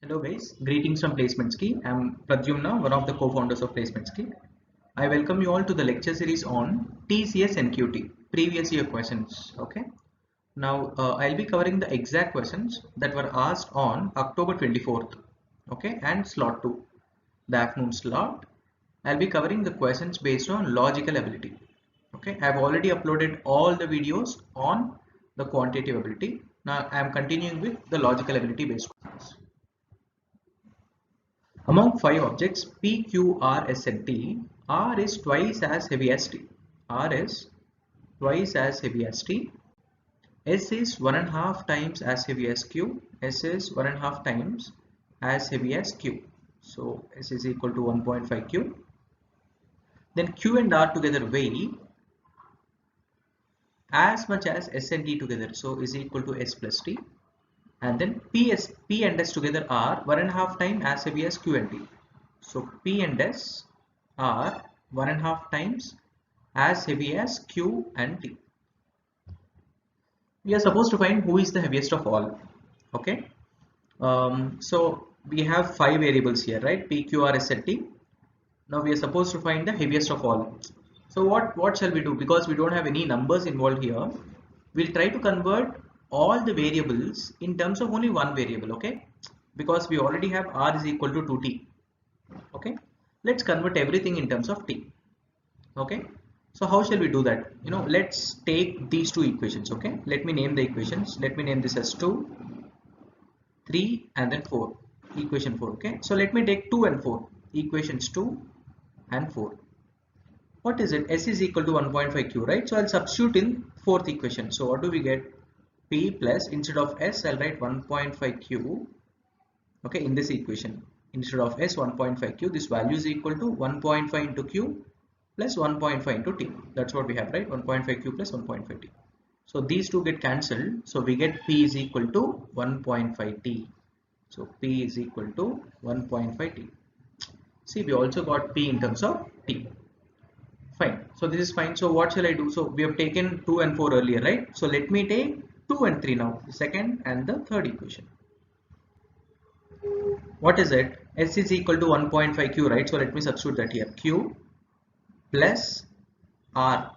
Hello guys, greetings from Placements Key. I'm Pradyumna, one of the co-founders of Placements Key. I welcome you all to the lecture series on TCS NQT, previous year questions. Okay. Now I'll be covering the exact questions that were asked on October 24th. Okay, and slot 2, the afternoon slot. I'll be covering the questions based on logical ability. Okay, I've already uploaded all the videos on the quantitative ability. Now I'm continuing with the logical ability based questions. Among five objects P, Q, R, S and T, R is twice as heavy as T. R is twice as heavy as T. S is 1.5 times as heavy as Q. S is 1.5 times as heavy as Q. So S is equal to 1.5 Q. Then Q and R together weigh as much as S and T together. So is equal to S plus T. And then P and S together are 1.5 times as heavy as Q and T. So P and S are 1.5 times as heavy as Q and T. We are supposed to find who is the heaviest of all. Okay. So we have five variables here, right? P, Q, R, S and T. Now we are supposed to find the heaviest of all. So what shall we do? Because we don't have any numbers involved here, we'll try to convert all the variables in terms of only one variable. Okay, because we already have R is equal to 2t. Okay, let's convert everything in terms of t. Okay, so how shall we do that? Let's take these two equations. Okay, let me name the equations. Let me name this as 2, 3 and then 4. Equation 4. Okay, so let me take 2 and 4. Equations 2 and 4. What is it? S is equal to 1.5 Q, right? So I'll substitute in fourth equation. So what do we get? P plus, instead of S, I'll write 1.5 Q. Okay, in this equation, instead of S, 1.5 Q. This value is equal to 1.5 into Q plus 1.5 into T. That's what we have, right? 1.5 Q plus 1.5 T. So these two get cancelled. So we get P is equal to 1.5 T. So P is equal to 1.5 T. See, we also got P in terms of T. Fine. So this is fine. So what shall I do? So we have taken 2 and 4 earlier, right? So let me take 2 and 3 now, the second and the third equation. What is it? S is equal to 1.5 Q, right? So let me substitute that here. Q plus R,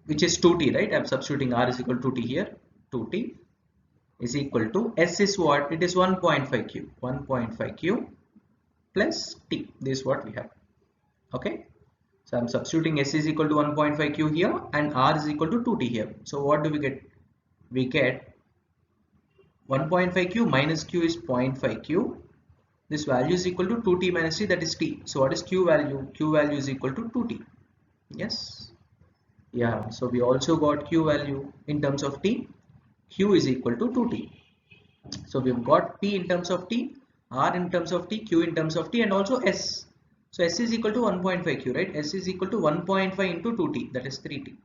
which is 2t, right? I'm substituting R is equal to 2t here. 2t is equal to S is what? It is 1.5 Q. 1.5 Q plus T. This is what we have. Okay. So I'm substituting S is equal to 1.5 Q here and R is equal to 2t here. So what do we get? We get 1.5 Q minus Q is 0.5 Q. This value is equal to 2t minus t, that is t. So what is Q value? Q value is equal to 2t. Yes. Yeah. So we also got Q value in terms of t. Q is equal to 2t. So we've got P in terms of t, R in terms of t, Q in terms of t, and also S. So S is equal to 1.5 Q, right? S is equal to 1.5 into 2t, that is 3t.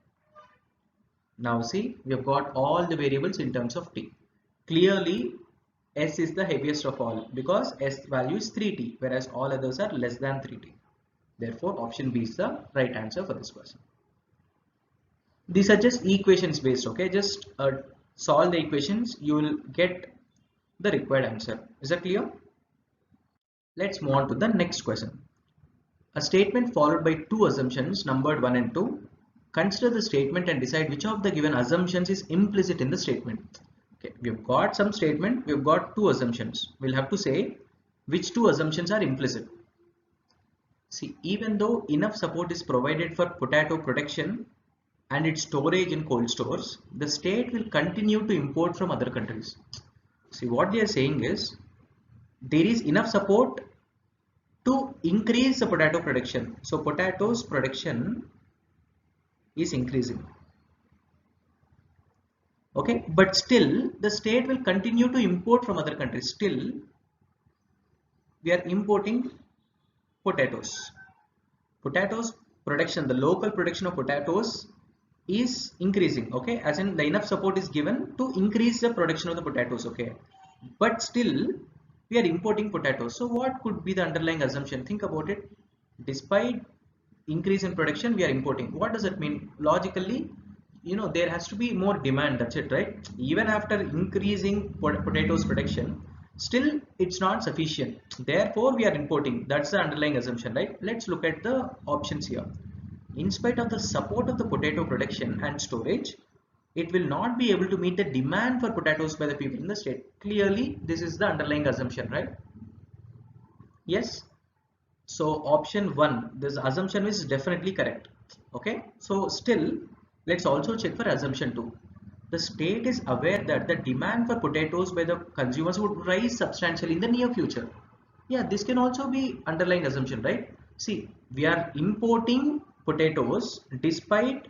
Now see, we have got all the variables in terms of t. Clearly, S is the heaviest of all because S value is 3t, whereas all others are less than 3t. Therefore, option B is the right answer for this question. These are just equations based, okay? Just solve the equations, you will get the required answer. Is that clear? Let's move on to the next question. A statement followed by two assumptions numbered 1 and 2. Consider the statement and decide which of the given assumptions is implicit in the statement. Okay, we've got some statement, we've got two assumptions. We'll have to say which two assumptions are implicit. See, even though enough support is provided for potato production and its storage in cold stores, the state will continue to import from other countries. See, what they are saying is there is enough support to increase the potato production. So potatoes production is increasing. Okay, but still the state will continue to import from other countries. Still we are importing potatoes. Potatoes production, the local production of potatoes is increasing. Okay, as in the enough support is given to increase the production of the potatoes. Okay, but still we are importing potatoes. So what could be the underlying assumption? Think about it. Despite increase in production, we are importing. What does that mean? Logically, there has to be more demand, that's it, right? Even after increasing potatoes production, still it's not sufficient, therefore we are importing. That's the underlying assumption, right? Let's look at the options here. In spite of the support of the potato production and storage, it will not be able to meet the demand for potatoes by the people in the state. Clearly this is the underlying assumption, right? Yes. So option 1, this assumption is definitely correct. Okay, so still let's also check for assumption 2. The state is aware that the demand for potatoes by the consumers would rise substantially in the near future. Yeah, this can also be underlying assumption, right? See, we are importing potatoes despite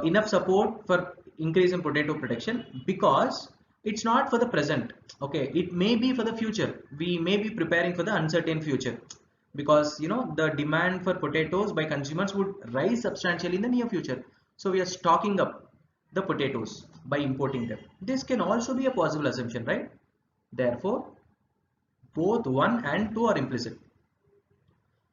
enough support for increase in potato production, because it's not for the present. Okay, it may be for the future. We may be preparing for the uncertain future, because the demand for potatoes by consumers would rise substantially in the near future. So we are stocking up the potatoes by importing them. This can also be a possible assumption, right? Therefore both 1 and 2 are implicit.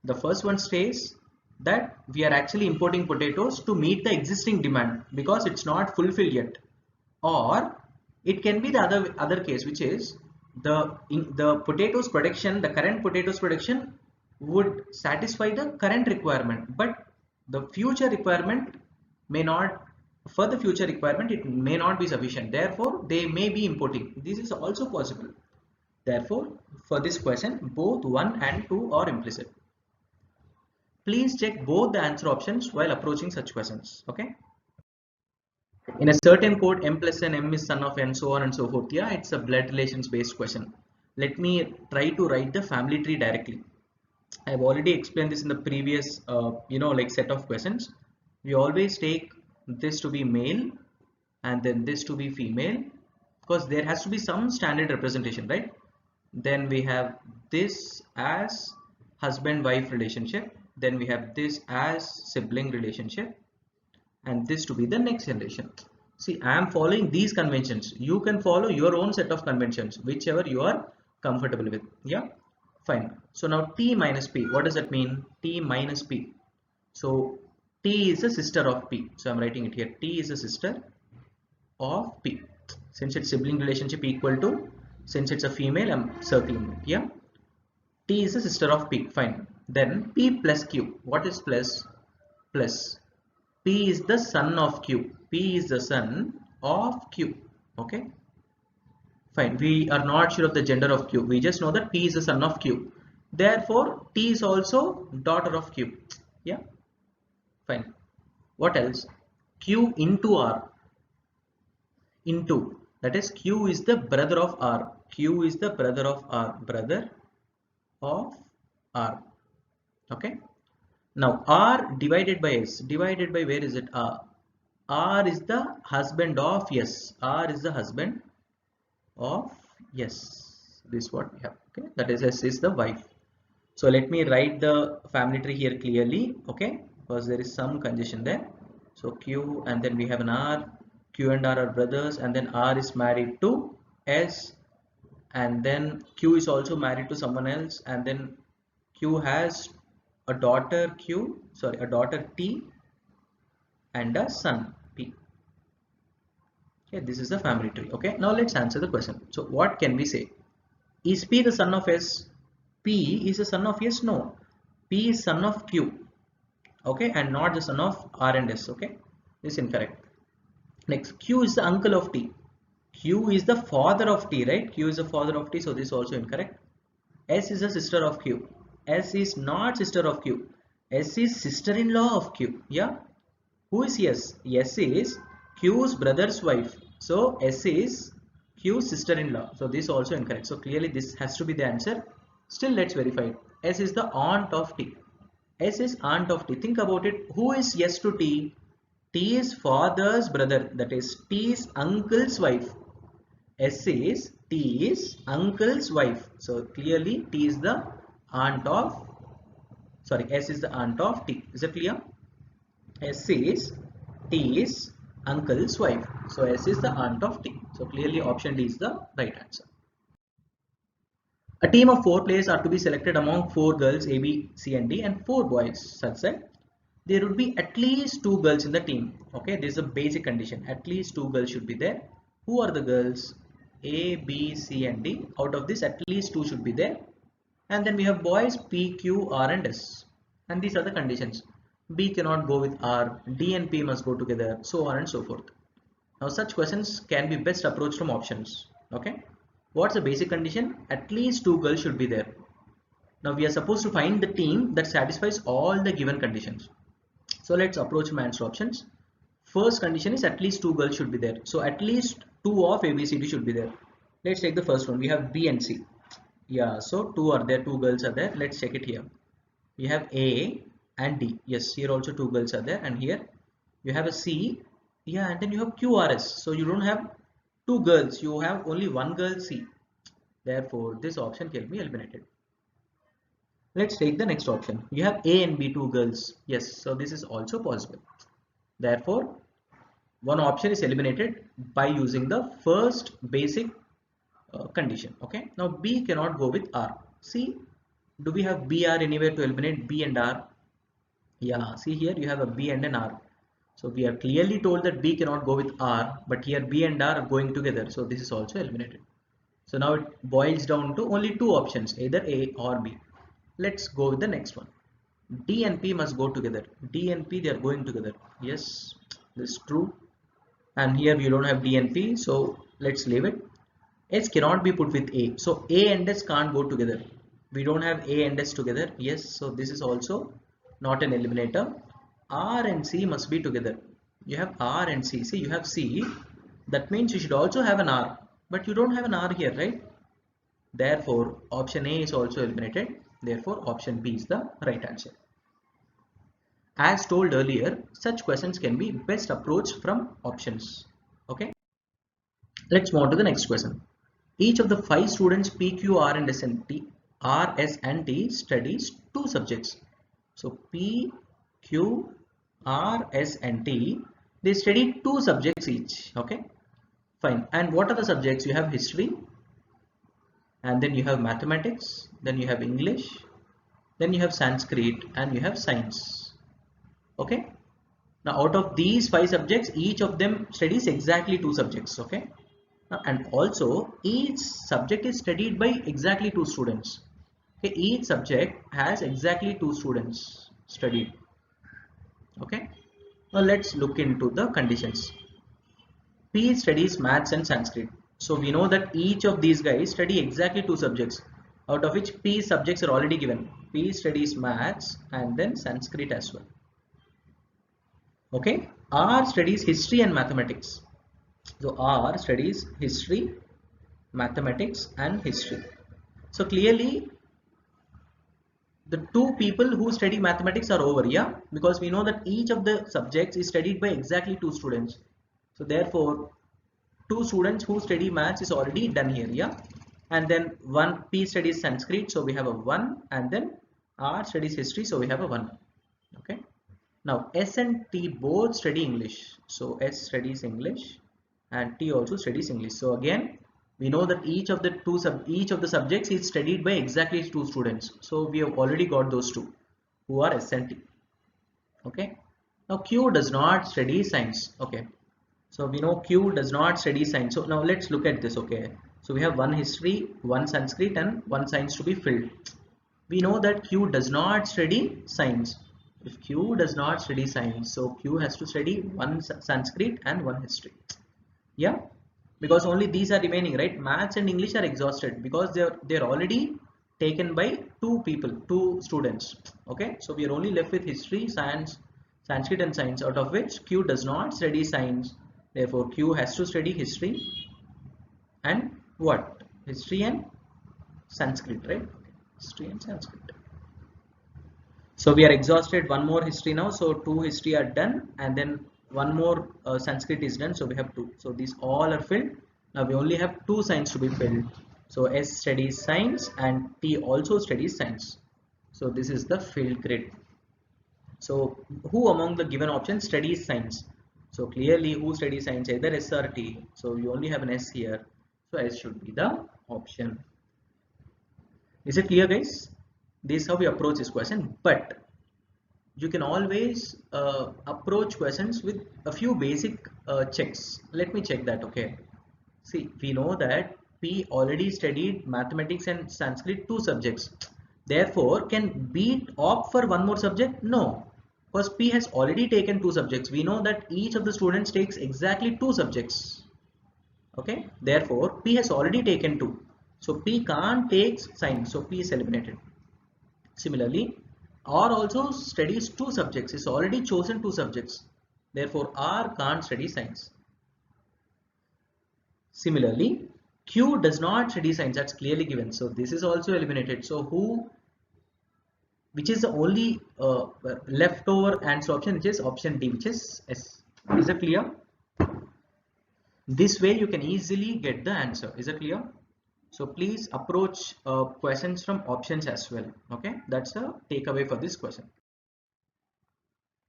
The first one states that we are actually importing potatoes to meet the existing demand because it's not fulfilled yet. Or it can be the other case, which is the potatoes production, the current potatoes production would satisfy the current requirement, but the future requirement may not, for the future requirement it may not be sufficient, therefore they may be importing. This is also possible. Therefore for this question both 1 and 2 are implicit. Please check both the answer options while approaching such questions. Okay, in a certain code m plus n, m is son of n, so on and so forth. Yeah, it's a blood relations based question. Let me try to write the family tree directly. I've already explained this in the previous set of questions. We always take this to be male and then this to be female, because there has to be some standard representation, right? Then we have this as husband wife relationship, then we have this as sibling relationship, and this to be the next generation. See, I am following these conventions. You can follow your own set of conventions, whichever you are comfortable with. Yeah, fine. So now T minus P, what does that mean? T minus P. So T is a sister of P. So I'm writing it here. T is a sister of P. Since it's sibling relationship equal to, since it's a female, I'm circling it. Yeah. T is a sister of P. Fine. Then P plus Q. What is plus? Plus. P is the son of Q. P is the son of Q. Okay. Fine. We are not sure of the gender of Q. We just know that P is the son of Q. Therefore, T is also daughter of Q. Yeah. Fine. What else? Q into R. Into. That is, Q is the brother of R. Q is the brother of R. Brother of R. Okay. Now R divided by S. Divided by, where is it? R. R is the husband of S. R is the husband of S. This is what we have. Okay. That is, S is the wife. So let me write the family tree here clearly. Okay. Because there is some congestion there. So Q, and then we have an R. Q and R are brothers, and then R is married to S, and then Q is also married to someone else, and then Q has a daughter a daughter T and a son P. Okay, this is the family tree. Okay, now let's answer the question. So what can we say? Is P the son of S? P is the son of S? No. P is son of Q. Okay, and not the son of R and S. Okay, this is incorrect. Next, Q is the uncle of T. Q is the father of T, right? Q is the father of T, so this is also incorrect. S is the sister of Q. S is not sister of Q. S is sister-in-law of Q. Yeah. Who is S? S is Q's brother's wife. So S is Q's sister-in-law. So this is also incorrect. So clearly this has to be the answer. Still, let's verify it. S is the aunt of T. S is aunt of T. Think about it. Who is S to T? T is father's brother, that is T is uncle's wife. S is T is uncle's wife. So clearly T is the aunt of, S is the aunt of T. Is it clear? S is T is uncle's wife. So S is the aunt of T. So clearly option D is the right answer. A team of 4 players are to be selected among 4 girls A, B, C and D and 4 boys, such that there would be at least 2 girls in the team. Okay, this is a basic condition. At least 2 girls should be there. Who are the girls? A, B, C and D. Out of this, at least 2 should be there. And then we have boys P, Q, R and S. And these are the conditions. B cannot go with R, D and P must go together, so on and so forth. Now such questions can be best approached from options. Okay. What's the basic condition? At least 2 girls should be there. Now we are supposed to find the team that satisfies all the given conditions. So let's approach from answer options. First condition is at least 2 girls should be there. So at least 2 of ABCD should be there. Let's take the first one. We have B and C. Yeah, so 2 are there, 2 girls are there. Let's check it here. We have A and D. Yes, here also 2 girls are there. And here you have a C. Yeah, and then you have QRS. So you don't have 2 girls. You have only 1 girl C. Therefore, this option can be eliminated. Let's take the next option. You have A and B, 2 girls. Yes, so this is also possible. Therefore, one option is eliminated by using the first basic condition. Okay. Now B cannot go with R. See, do we have BR anywhere to eliminate B and R? Yeah. See here you have a B and an R. So we are clearly told that B cannot go with R, but here B and R are going together. So this is also eliminated. So now it boils down to only 2 options, either A or B. Let's go with the next one. D and P must go together. D and P, they are going together. Yes, this is true. And here we don't have D and P, so let's leave it. S cannot be put with A. So A and S can't go together. We don't have A and S together. Yes, so this is also not an eliminator. R and C must be together. You have R and C. See, you have C. That means you should also have an R. But you don't have an R here, right? Therefore, option A is also eliminated. Therefore, option B is the right answer. As told earlier, such questions can be best approached from options. Okay. Let's move on to the next question. Each of the 5 students P, Q, R and S and T, R, S and T studies 2 subjects. So P, Q, R, S and T, they study 2 subjects each. Okay. Fine. And what are the subjects? You have history, and then you have mathematics, then you have English, then you have Sanskrit, and you have science. Okay. Now out of these 5 subjects, each of them studies exactly 2 subjects. Okay. Now, and also each subject is studied by exactly 2 students. Okay. Each subject has exactly 2 students studied. Okay. Now let's look into the conditions. P studies maths and Sanskrit. So we know that each of these guys study exactly 2 subjects, out of which P subjects are already given. P studies maths and then Sanskrit as well. Okay. R studies history and mathematics. So R studies history, mathematics and history. So clearly the 2 people who study mathematics are over, yeah, because we know that each of the subjects is studied by exactly 2 students. So therefore 2 students who study maths is already done here, yeah. And then 1 P studies Sanskrit, so we have a 1, and then R studies history, so we have a 1. Okay. Now S and T both study English, so S studies English and T also studies English. So again we know that each of the subjects is studied by exactly 2 students. So we have already got those 2 who are S and T. Okay. Now Q does not study science. Okay. So we know Q does not study science. So now let's look at this. Okay. So we have 1 history, 1 Sanskrit and 1 science to be filled. We know that Q does not study science. If Q does not study science, so Q has to study 1 Sanskrit and 1 history. Yeah, because only these are remaining, right? Maths and English are exhausted because they're already taken by 2 people, 2 students. Okay, so we are only left with history, science, Sanskrit and science, out of which Q does not study science. Therefore, Q has to study history and what? History and Sanskrit, right? History and Sanskrit. So we are exhausted. 1 more history now. So 2 history are done, and then 1 more Sanskrit is done. So we have 2. So these all are filled. Now we only have 2 science to be filled. So S studies science and T also studies science. So this is the filled grid. So who among the given options studies science? So clearly who studies science, either S or T. So you only have an S here. So S should be the option. Is it clear, guys? This is how we approach this question. But you can always approach questions with a few basic checks. Let me check that. Okay, see, we know that P already studied mathematics and Sanskrit, two subjects. Therefore, can B opt for one more subject? No, because P has already taken two subjects. We know that each of the students takes exactly two subjects. Okay, therefore P has already taken two. So P can't take science. So P is eliminated. Similarly, R also studies two subjects. It's already chosen two subjects. Therefore, R can't study science. Similarly, Q does not study science. That's clearly given. So this is also eliminated. So which is the only leftover answer option, which is option D, which is S. Is it clear? This way you can easily get the answer. Is it clear? So please approach questions from options as well. Okay, that's a takeaway for this question.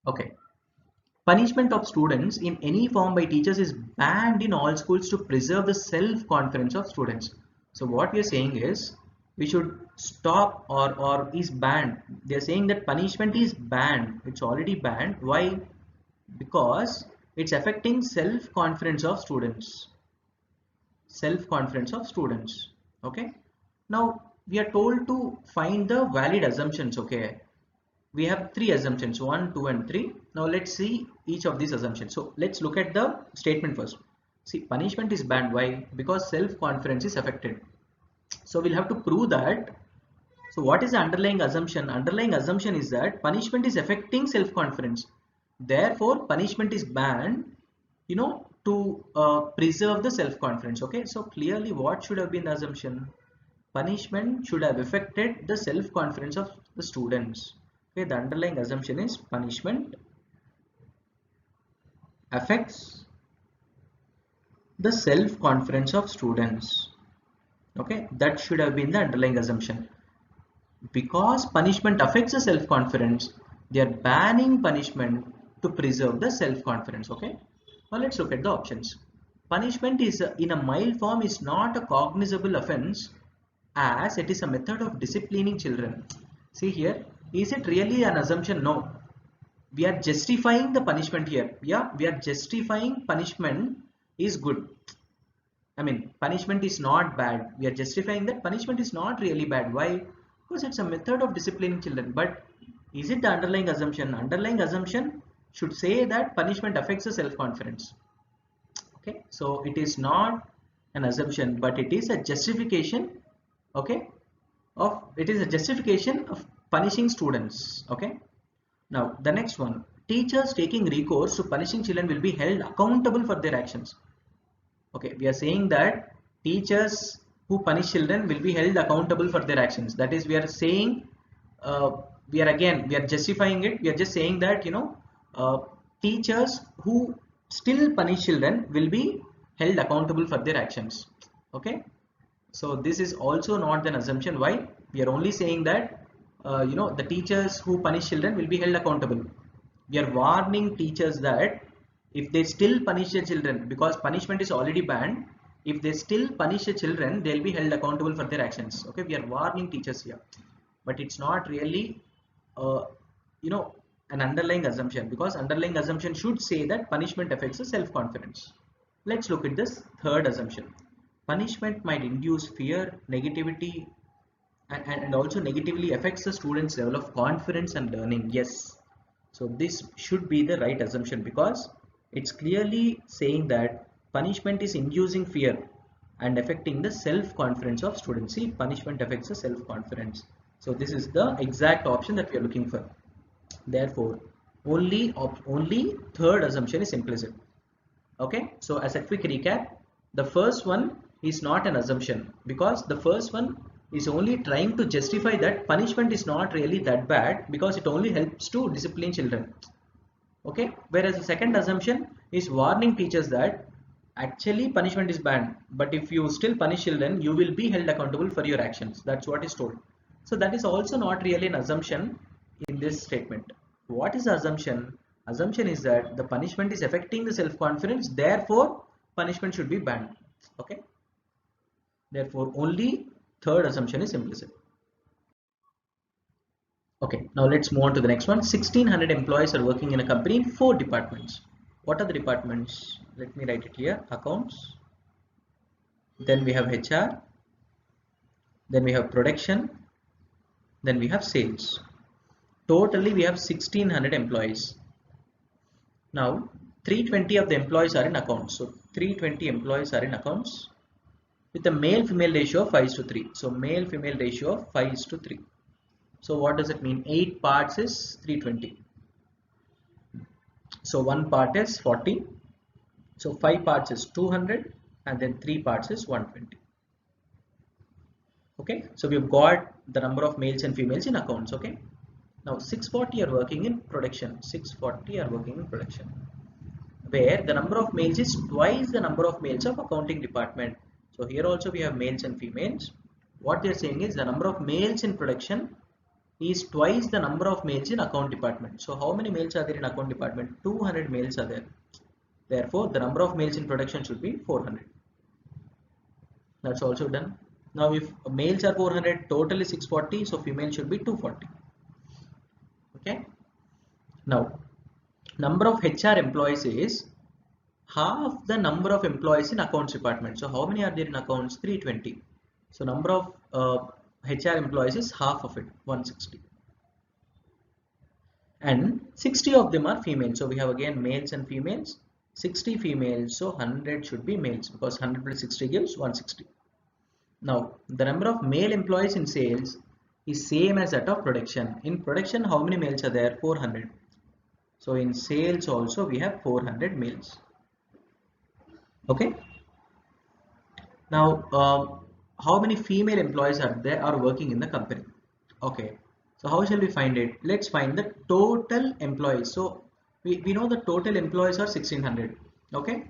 Okay. Punishment of students in any form by teachers is banned in all schools to preserve the self-confidence of students. So what we are saying is we should stop or is banned. They are saying that punishment is banned. It's already banned. Why? Because it's affecting self-confidence of students. Self-confidence of students. Okay. Now we are told to find the valid assumptions. Okay. We have three assumptions, 1, 2 and 3. Now let's see each of these assumptions. So let's look at the statement first. See, punishment is banned. Why? Because self-confidence is affected. So we'll have to prove that. So what is the underlying assumption? Underlying assumption is that punishment is affecting self-confidence. Therefore, punishment is banned, to preserve the self-confidence. Okay, so clearly what should have been the assumption? Punishment should have affected the self-confidence of the students. Okay, the underlying assumption is punishment affects the self-confidence of students. Okay, that should have been the underlying assumption. Because punishment affects the self-confidence, they are banning punishment to preserve the self-confidence. Okay, now let's look at the options. Punishment is in a mild form is not a cognizable offense as it is a method of disciplining children. See here, is it really an assumption? No. We are justifying the punishment here. Yeah, we are justifying punishment is good. I mean, punishment is not bad. We are justifying that punishment is not really bad. Why? Because it's a method of disciplining children. But is it the underlying assumption? Underlying assumption should say that punishment affects the self-confidence. Okay, so it is not an assumption, but it is a justification. Okay, it is a justification of punishing students. Okay. Now the next one, teachers taking recourse to punishing children will be held accountable for their actions. Okay, we are saying that teachers who punish children will be held accountable for their actions. That is, we are saying, we are justifying it. We are just saying that teachers who still punish children will be held accountable for their actions. Okay, so this is also not an assumption. Why? We are only saying that the teachers who punish children will be held accountable. We are warning teachers that if they still punish their children, because punishment is already banned, if they still punish the children, they'll be held accountable for their actions. Okay, we are warning teachers here, but it's not really an underlying assumption, because underlying assumption should say that punishment affects the self-confidence. Let's look at this third assumption. Punishment might induce fear, negativity, and also negatively affects the student's level of confidence and learning. Yes, so this should be the right assumption, because it's clearly saying that punishment is inducing fear and affecting the self-confidence of students. See, punishment affects the self-confidence. So this is the exact option that we are looking for. Therefore, only third assumption is implicit. Okay, so as a quick recap, the first one is not an assumption, because the first one is only trying to justify that punishment is not really that bad because it only helps to discipline children. Okay, whereas the second assumption is warning teachers that actually punishment is banned, but if you still punish children, you will be held accountable for your actions. That's what is told. So that is also not really an assumption in this statement. What is the assumption? Assumption is that the punishment is affecting the self-confidence, therefore punishment should be banned. Okay, therefore only third assumption is implicit. Okay, now let's move on to the next one. 1600 employees are working in a company in 4 departments. What are the departments? Let me write it here. Accounts, then we have HR, then we have production, then we have sales. Totally we have 1600 employees. Now 320 of the employees are in accounts. So 320 employees are in accounts with a male female ratio of 5:3. So male female ratio of 5:3. So what does it mean? 8 parts is 320. So 1 part is 40. So 5 parts is 200 and then 3 parts is 120. Okay, so we've got the number of males and females in accounts. Okay, now 640 are working in production. 640 are working in production, where the number of males is twice the number of males of accounting department. So here also we have males and females. What they are saying is the number of males in production is twice the number of males in account department. So how many males are there in account department? 200 males are there. Therefore, the number of males in production should be 400. That's also done. Now, if males are 400, total is 640, so female should be 240. Okay. Now, number of HR employees is half the number of employees in accounts department. So, how many are there in accounts? 320. So, number of HR employees is half of it, 160. And 60 of them are females. So, we have again males and females. 60 females, so 100 should be males because 100 plus 60 gives 160. Now, the number of male employees in sales is same as that of production. In production, how many males are there? 400. So, in sales also we have 400 males. Okay. Now, how many female employees are there are working in the company? Okay. So, how shall we find it? Let's find the total employees. So, we know the total employees are 1600. Okay.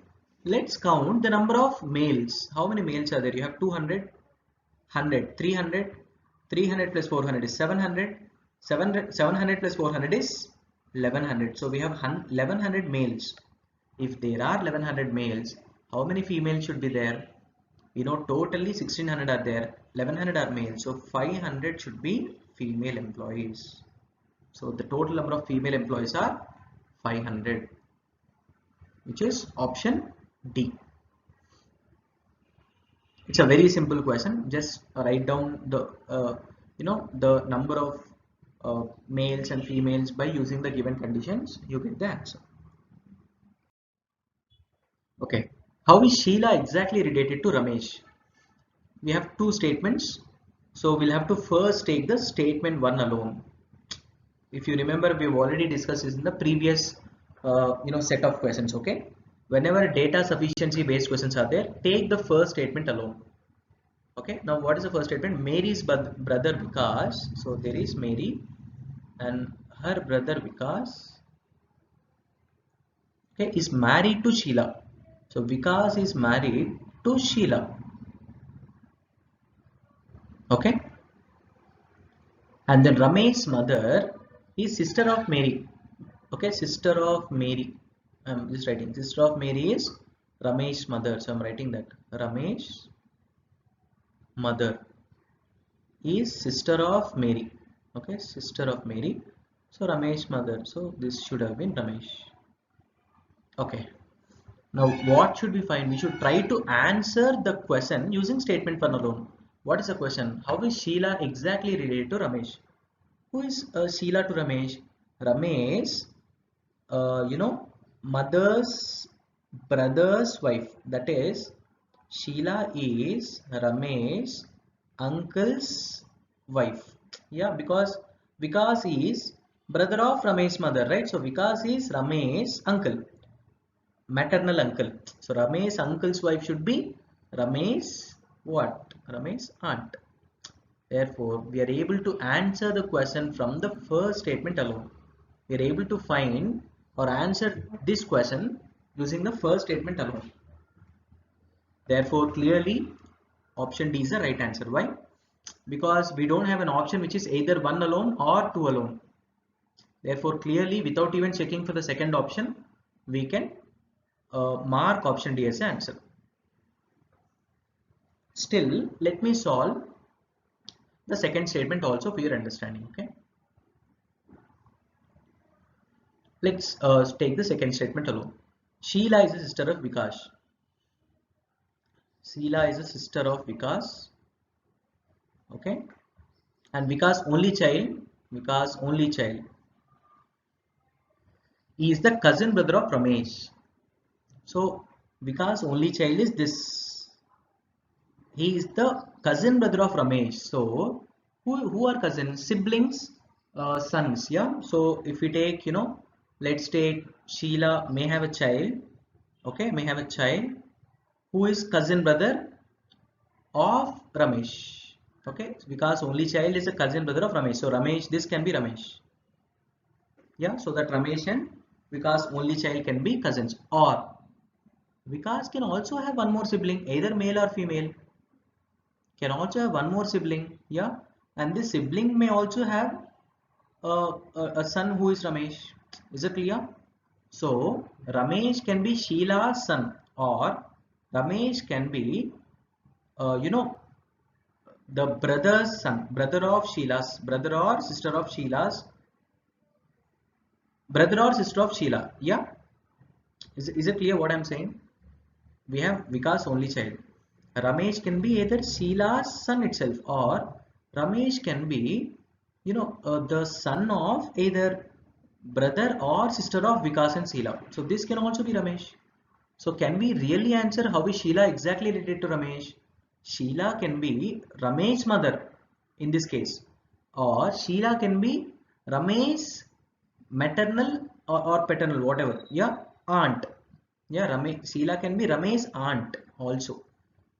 Let's count the number of males. How many males are there? You have 200, 100, 300, 300 plus 400 is 700, 700 plus 400 is 1100. So we have 1100 males. If there are 1100 males, how many females should be there? We know totally 1600 are there, 1100 are males. So 500 should be female employees. So the total number of female employees are 500, which is option D. It's a very simple question. Just write down the the number of males and females by using the given conditions. You get the answer. Okay. How is Sheila exactly related to Ramesh? We have two statements. So we'll have to first take the statement 1 alone. If you remember, we've already discussed this in the previous set of questions. Okay. Whenever data sufficiency based questions are there, take the first statement alone. Okay, now what is the first statement? Mary's brother Vikas. So there is Mary and her brother Vikas, okay, is married to Sheila. So Vikas is married to Sheila. Okay, and then Ramesh's mother is sister of Mary. Okay, sister of Mary. I'm just writing sister of Mary is Ramesh's mother. So I'm writing that Ramesh's mother is sister of Mary. Okay, sister of Mary. So Ramesh's mother. So this should have been Ramesh. Okay. Now what should we find? We should try to answer the question using statement 1 alone. What is the question? How is Sheila exactly related to Ramesh? Who is Sheila to Ramesh? Ramesh, mother's brother's wife. That is, Sheila is Ramesh uncle's wife. Yeah, because Vikas is brother of Ramesh's mother, right? So Vikas is Ramesh's uncle, maternal uncle. So Ramesh's uncle's wife should be Ramesh's what? Ramesh's aunt. Therefore, we are able to answer the question from the first statement alone. We are able to find or answer this question using the first statement alone. Therefore, clearly option D is the right answer. Why? Because we don't have an option which is either 1 alone or 2 alone. Therefore, clearly without even checking for the second option, we can mark option D as the answer. Still, let me solve the second statement also for your understanding. Okay. Let's take the second statement alone. Sheila is a sister of Vikas. Sheila is a sister of Vikas. Okay. And Vikas only child. Vikas only child. He is the cousin brother of Ramesh. So Vikas only child is this. He is the cousin brother of Ramesh. So who are cousins? Siblings, sons. Yeah. So if we take, let's take Sheila may have a child. Okay, may have a child who is cousin brother of Ramesh. Okay, because only child is a cousin brother of Ramesh. So Ramesh, this can be Ramesh. Yeah, so that Ramesh and Vikas only child can be cousins. Or Vikas can also have one more sibling, either male or female. Can also have one more sibling. Yeah, and this sibling may also have a son who is Ramesh. Is it clear? So Ramesh can be Sheila's son, or Ramesh can be, the brother's son, brother of Sheila's, brother or sister of Sheila's, brother or sister of Sheila. Yeah, is it clear what I'm saying? We have Vikas only child. Ramesh can be either Sheila's son itself, or Ramesh can be, the son of either brother or sister of Vikas and Sheila. So this can also be Ramesh. So can we really answer how is Sheila exactly related to Ramesh? Sheila can be Ramesh's mother in this case, or Sheila can be Ramesh's maternal or paternal, whatever. Yeah, aunt. Yeah, Sheila can be Ramesh's aunt also.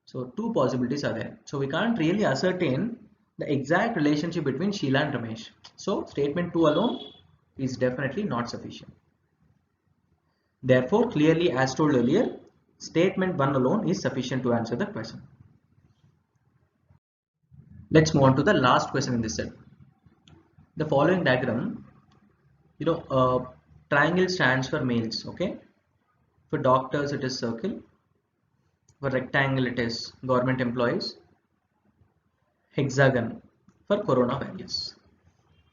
So two possibilities are there. So we can't really ascertain the exact relationship between Sheila and Ramesh. So statement 2 alone is definitely not sufficient. Therefore, clearly as told earlier, statement 1 alone is sufficient to answer the question. Let's move on to the last question in this set. The following diagram, triangle stands for males, okay? For doctors it is circle, for rectangle it is government employees, hexagon for coronavirus.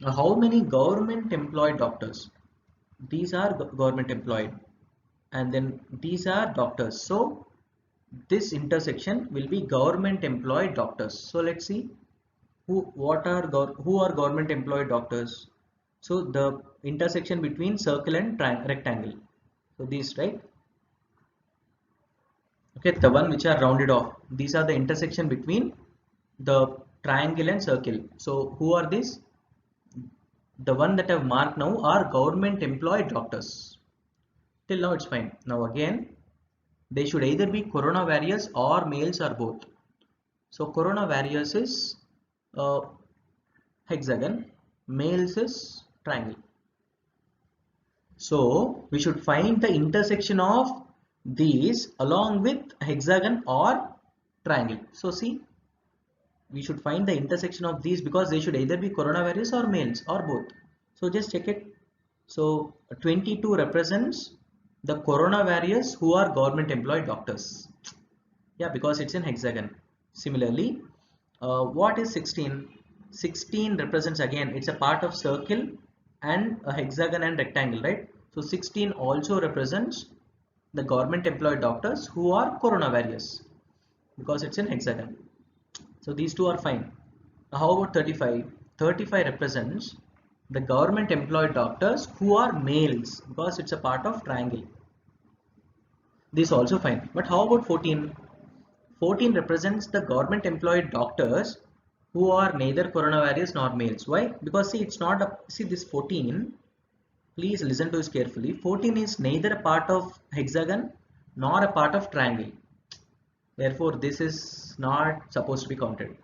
Now how many government employed doctors? These are government employed, and then these are doctors. So this intersection will be government employed doctors. So let's see who are government employed doctors. So the intersection between circle and rectangle. So these, right? Okay, the one which are rounded off. These are the intersection between the triangle and circle. So who are these? The one that I have marked now are government employed doctors. Till now it's fine. Now again, they should either be coronavirus or males or both. So coronavirus is hexagon, males is triangle. So we should find the intersection of these along with hexagon or triangle. So see, we should find the intersection of these because they should either be coronavirus or males or both. So just check it. So 22 represents the coronavirus who are government employed doctors. Yeah, because it's in hexagon. Similarly, what is 16? 16 represents, again, it's a part of circle and a hexagon and rectangle, right? So 16 also represents the government employed doctors who are coronavirus because it's in hexagon. So these two are fine. Now how about 35? 35 represents the government employed doctors who are males because it's a part of triangle. This also fine. But how about 14? 14 represents the government employed doctors who are neither coronavirus nor males. Why? Because see, it's not a, see this 14, please listen to this carefully. 14 is neither a part of hexagon nor a part of triangle. Therefore, this is not supposed to be counted.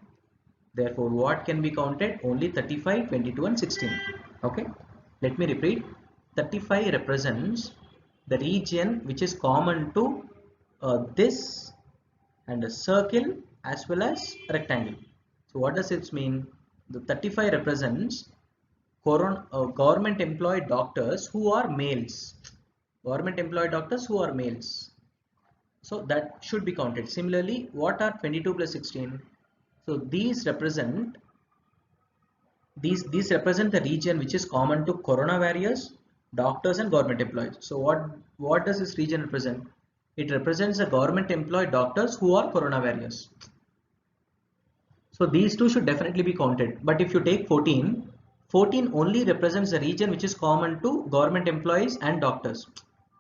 Therefore, what can be counted? Only 35, 22 and 16. Okay. Let me repeat. 35 represents the region which is common to this and a circle as well as rectangle. So what does it mean? The 35 represents government employed doctors who are males. Government employed doctors who are males. So that should be counted. Similarly, what are 22 plus 16? So these represent the region which is common to coronavirus doctors and government employees. So what does this region represent? It represents the government employed doctors who are corona warriors. So these two should definitely be counted. But if you take 14, 14 only represents the region which is common to government employees and doctors.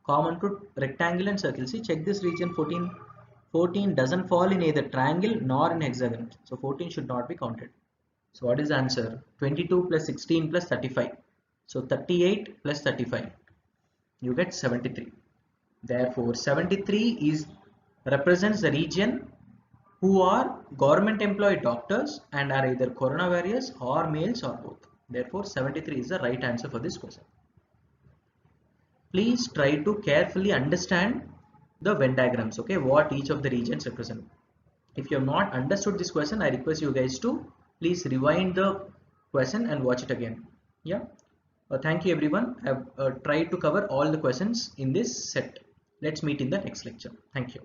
Common to rectangle and circle. See, check this region 14. 14 doesn't fall in either triangle nor in hexagon. So 14 should not be counted. So what is the answer? 22 plus 16 plus 35. So 38 plus 35. You get 73. Therefore 73 represents the region who are government employed doctors and are either corona warriors or males or both. Therefore 73 is the right answer for this question. Please try to carefully understand the Venn diagrams, okay, what each of the regions represent. If you have not understood this question, I request you guys to please rewind the question and watch it again. Yeah. Thank you everyone. I have tried to cover all the questions in this set. Let's meet in the next lecture. Thank you.